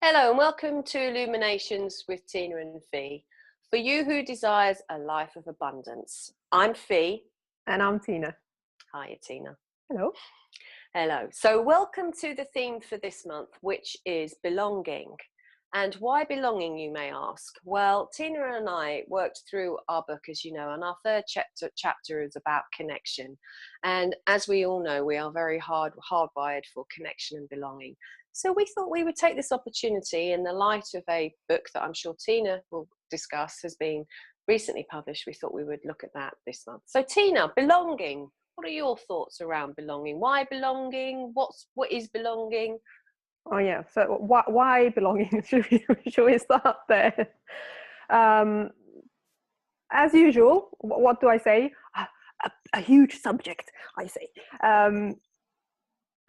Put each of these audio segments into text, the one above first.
Hello and welcome to Illuminations with Tiina and Fi. For you who desires a life of abundance. I'm Fi. And I'm Tiina. Hiya, Tiina. Hello. Hello. So welcome to the theme for this month, which is belonging. And why belonging, you may ask? Well, Tiina and I worked through our book, as you know, and our third chapter is about connection. And as we all know, we are very hardwired for connection and belonging. So we thought we would take this opportunity in the light of a book that I'm sure Tiina will discuss has been recently published. We thought we would look at that this month. So Tiina, belonging. What are your thoughts around belonging? Why belonging? What is belonging? Oh yeah. So why belonging? Should we start there? As usual, what do I say? A huge subject, I say.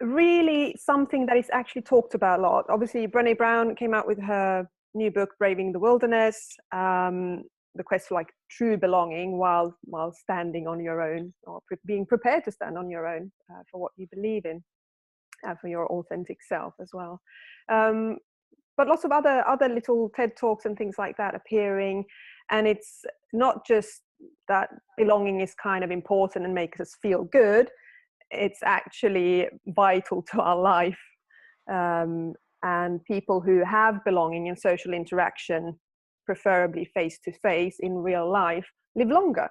Really something that is actually talked about a lot. Obviously, Brene Brown came out with her new book, Braving the Wilderness, the quest for like true belonging while standing on your own, or being prepared to stand on your own for what you believe in, for your authentic self as well. But lots of other little TED Talks and things like that appearing, and it's not just that belonging is kind of important and makes us feel good. It's actually vital to our life. And people who have belonging and social interaction, preferably face to face in real life, live longer.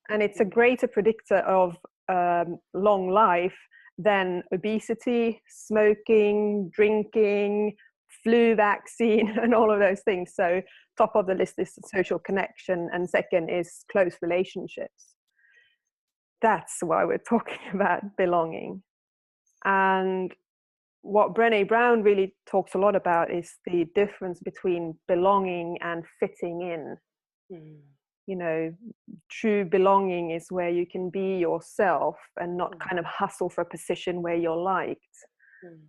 And it's a greater predictor of long life than obesity, smoking, drinking, flu vaccine, and all of those things. So top of the list is social connection, and second is close relationships. That's why we're talking about belonging. And what Brene Brown really talks a lot about is the difference between belonging and fitting in. You know, true belonging is where you can be yourself and not kind of hustle for a position where you're liked,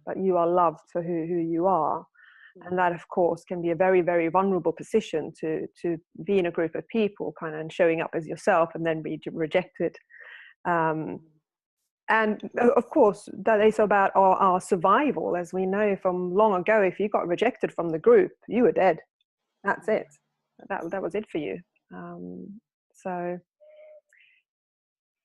but you are loved for who you are. And that, of course, can be a very, very vulnerable position to be in a group of people kind of and showing up as yourself and then be rejected. And of course, that is about our survival. As we know from long ago, if you got rejected from the group, you were dead. That's it. That was it for you. So,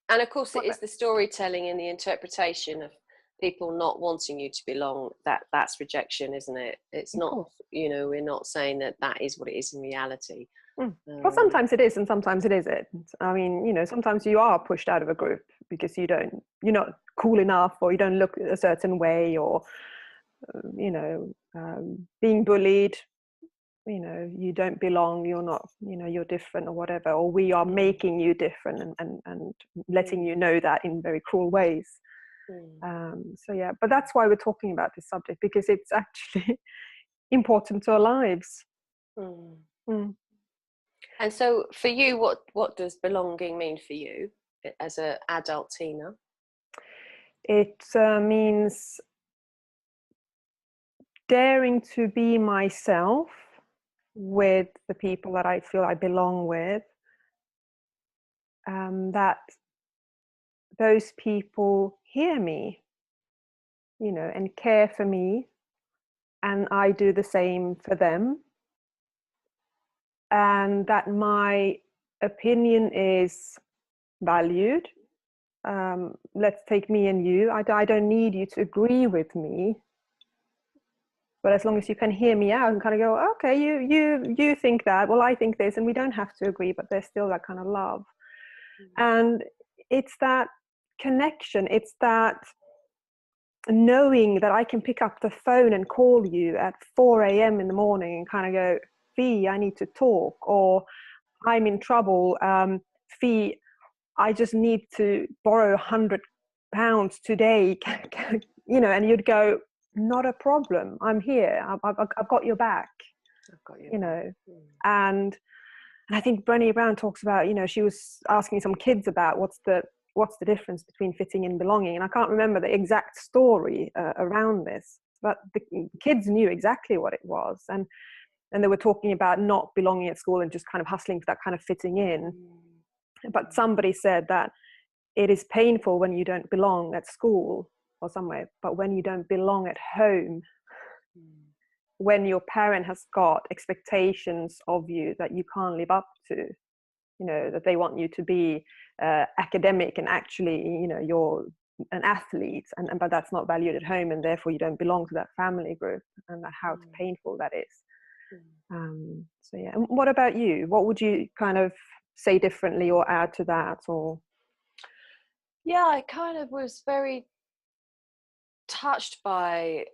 and of course, it is the storytelling and the interpretation of people not wanting you to belong. That's rejection, isn't it? It's not. You know, we're not saying that is what it is in reality. Well, sometimes it is, and sometimes it isn't. I mean, you know, sometimes you are pushed out of a group because you're not cool enough, or you don't look a certain way, or you know, being bullied. You know, you don't belong. You're not. You know, you're different, or whatever. Or we are making you different and letting you know that in very cruel ways. So yeah, but that's why we're talking about this subject, because it's actually important to our lives. And so for you, what does belonging mean for you as an adult Tiina? It means daring to be myself with the people that I feel I belong with. That those people hear me, you know, and care for me, and I do the same for them. And that my opinion is valued. Let's take me and you. I don't need you to agree with me, but as long as you can hear me out and kind of go, okay, you think that, well, I think this, and we don't have to agree, but there's still that kind of love. And it's that connection. It's that knowing that I can pick up the phone and call you at 4 a.m. in the morning and kind of go, Fi, I need to talk, or I'm in trouble. Fi, I just need to borrow £100 today. You know, and you'd go, not a problem. I'm here. I've got your back. I've got your you know, and I think Brene Brown talks about, you know, she was asking some kids about what's the difference between fitting and belonging, and I can't remember the exact story around this, but the kids knew exactly what it was, and they were talking about not belonging at school and just kind of hustling for that kind of fitting in. But somebody said that it is painful when you don't belong at school or somewhere, but when you don't belong at home, when your parent has got expectations of you that you can't live up to, you know, that they want you to be academic and actually, you know, you're an athlete, and but that's not valued at home, and therefore you don't belong to that family group, and how painful that is. So yeah. And what about you? What would you kind of say differently or add to that? Or yeah, I kind of was very touched by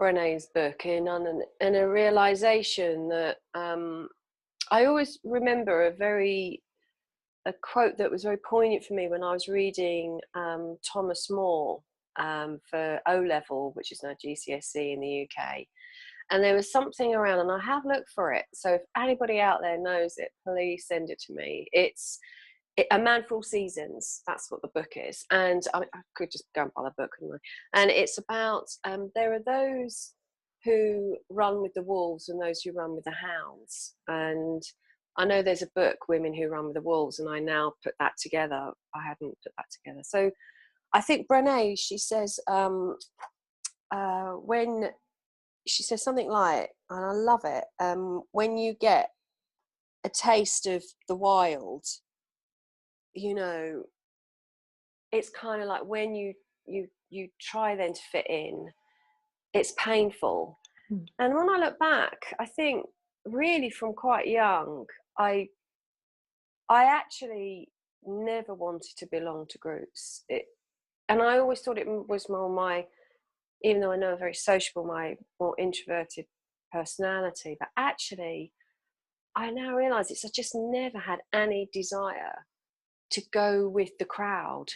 Brene's book and a realization that I always remember a quote that was very poignant for me when I was reading Thomas More for O level, which is now GCSE in the UK. And there was something around, and I have looked for it. So if anybody out there knows it, please send it to me. It's A Man for All Seasons. That's what the book is. And I could just go and buy the book, couldn't I? And it's about, there are those who run with the wolves and those who run with the hounds. And I know there's a book, Women Who Run with the Wolves, and I now put that together. I hadn't put that together. So I think Brene, she says, when she says something like, and I love it, when you get a taste of the wild, you know, it's kind of like when you try then to fit in, it's painful. And when I look back, I think really from quite young, I actually never wanted to belong to groups. And I always thought it was more my, even though I know I'm very sociable, my more introverted personality. But actually, I now realise I just never had any desire to go with the crowd.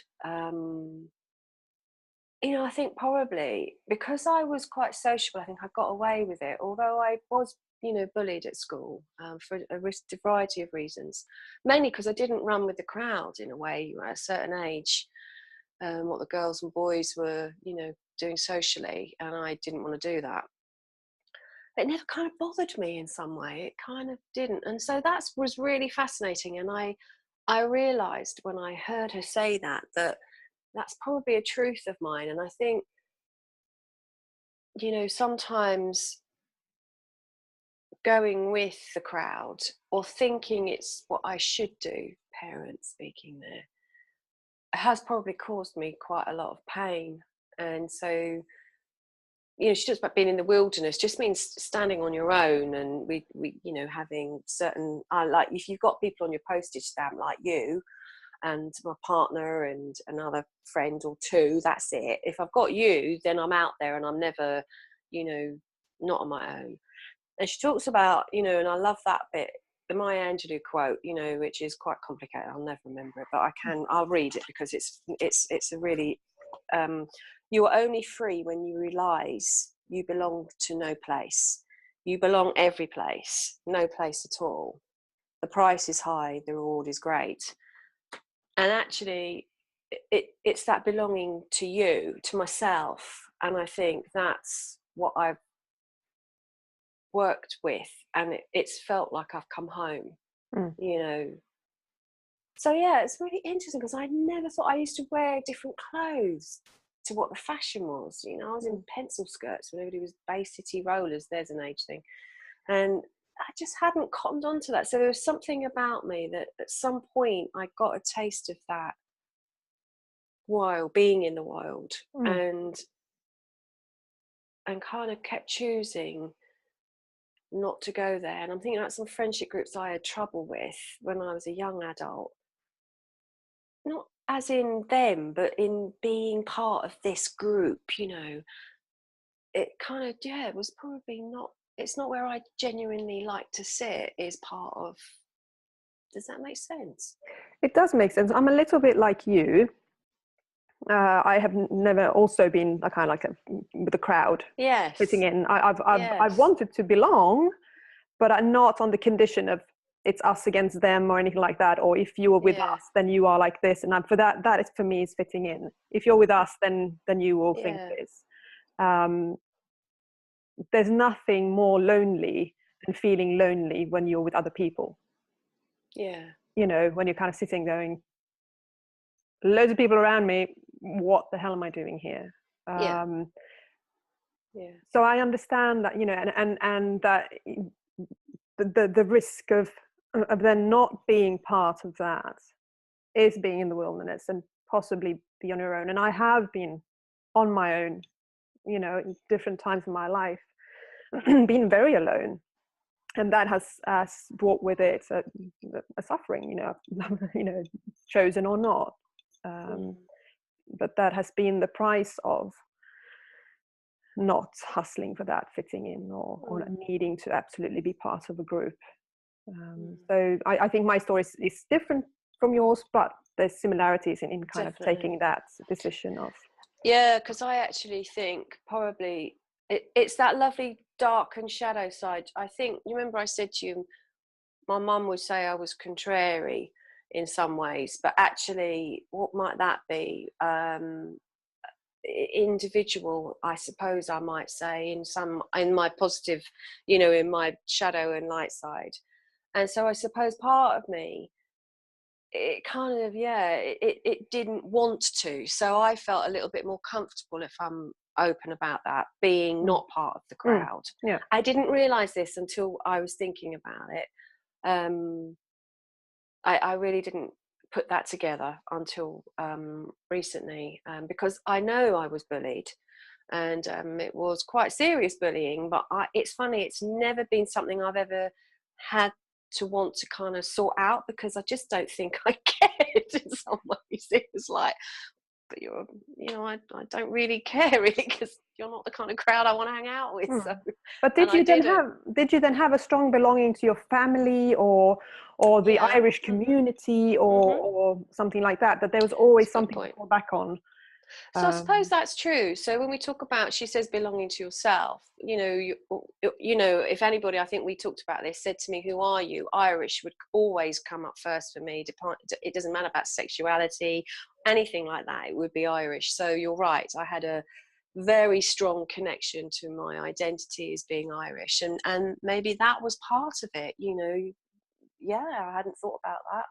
You know, I think probably because I was quite sociable, I think I got away with it. Although I was, you know, bullied at school for a variety of reasons, mainly because I didn't run with the crowd in a way at a certain age. What the girls and boys were, you know, doing socially, and I didn't want to do that. It never kind of bothered me in some way. It kind of didn't, and so that was really fascinating. And I realised when I heard her say that that's probably a truth of mine. And I think, you know, sometimes going with the crowd or thinking it's what I should do, parents speaking there, has probably caused me quite a lot of pain. And so, you know, she talks about being in the wilderness, just means standing on your own, and we you know, having certain, like if you've got people on your postage stamp like you and my partner and another friend or two, that's it. If I've got you, then I'm out there and I'm never, you know, not on my own. And she talks about, you know, and I love that bit, the Maya Angelou quote, you know, which is quite complicated. I'll never remember it, but I'll read it because it's a really, you are only free when you realise you belong to no place. You belong every place, no place at all. The price is high, the reward is great. And actually, it's that belonging to you, to myself. And I think that's what I've worked with, and it's felt like I've come home, you know. So yeah, it's really interesting because I never thought, I used to wear different clothes to what the fashion was, you know. I was in pencil skirts when everybody was Bay City rollers, there's an age thing, and I just hadn't cottoned on to that. So there was something about me that at some point I got a taste of that wild, being in the wild, and kind of kept choosing not to go there. And I'm thinking about some friendship groups I had trouble with when I was a young adult, not as in them, but in being part of this group, you know. It kind of, yeah, it was probably not, it's not where I genuinely like to sit, is part of, does that make sense? it does make sense. I'm a little bit like you. I have never also been a kind of like with the crowd, Yes. fitting in. I've Yes. wanted to belong, but I'm not on the condition of it's us against them or anything like that. Or if you are with us, then you are like this. And for that is, for me, is fitting in. If you're with us, then you will think this. There's nothing more lonely than feeling lonely when you're with other people. Yeah. You know, when you're kind of sitting going, loads of people around me, what the hell am I doing here? Yeah. So I understand that, and that the risk of then not being part of that is being in the wilderness and possibly be on your own. And I have been on my own, in different times in my life, been very alone. And that has brought with it a suffering, chosen or not. But that has been the price of not hustling for that fitting in, or needing to absolutely be part of a group. So I think my story is different from yours, but there's similarities in kind of taking that decision of. Yeah, because I actually think probably it's that lovely dark and shadow side. I think, you remember I said to you, my mum would say I was contrary in some ways, but actually what might that be? Individual, I suppose I might say, in my positive, in my shadow and light side. And so I suppose part of me, it kind of, it didn't want to. So I felt a little bit more comfortable, if I'm open about that, being not part of the crowd. Yeah. I didn't realize this until I was thinking about it. I really didn't put that together until recently, because I know I was bullied, and it was quite serious bullying. But it's funny, it's never been something I've ever had to want to kind of sort out, because I just don't think I cared in some ways. It was like, but I don't really care, really, because you're not the kind of crowd I want to hang out with. So, but did you then have a strong belonging to your family, or the Irish community, or something like that there was always something to fall back on? So I suppose that's true. So when we talk about, she says, belonging to yourself, if anybody, I think we talked about this, said to me, who are you? Irish would always come up first for me. It doesn't matter about sexuality, anything like that. It would be Irish. So you're right. I had a very strong connection to my identity as being Irish. And maybe that was part of it, I hadn't thought about that.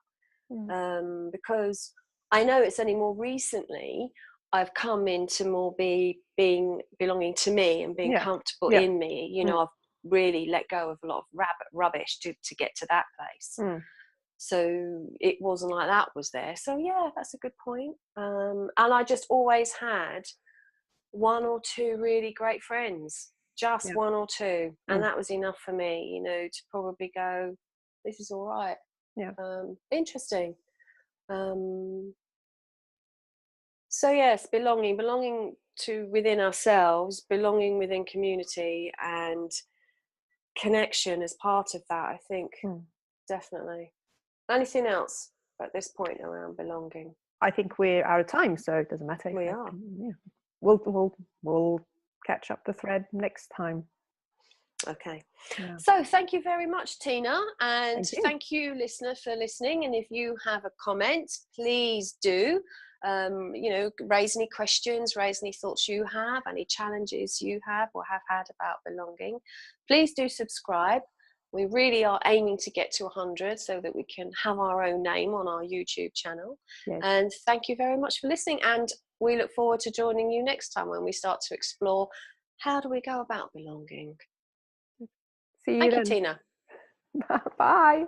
Because I know it's only more recently I've come into more being belonging to me and being comfortable in me. I've really let go of a lot of rubbish to get to that place. So it wasn't like that was there. So that's a good point. And I just always had one or two really great friends, just one or two, and that was enough for me, to probably go, this is all right. Interesting. So yes, belonging to within ourselves, belonging within community, and connection as part of that, I think. Definitely. Anything else at this point around belonging? I think we're out of time, so it doesn't matter. We are. We'll catch up the thread next time. Okay. So thank you very much, Tiina, and thank you, listener, for listening. And if you have a comment, please do. Raise any questions, raise any thoughts you have, any challenges you have or have had about belonging. Please do subscribe. We really are aiming to get to 100 so that we can have our own name on our YouTube channel. And thank you very much for listening. And we look forward to joining you next time when we start to explore, how do we go about belonging? See you Thank you, Tiina. Bye.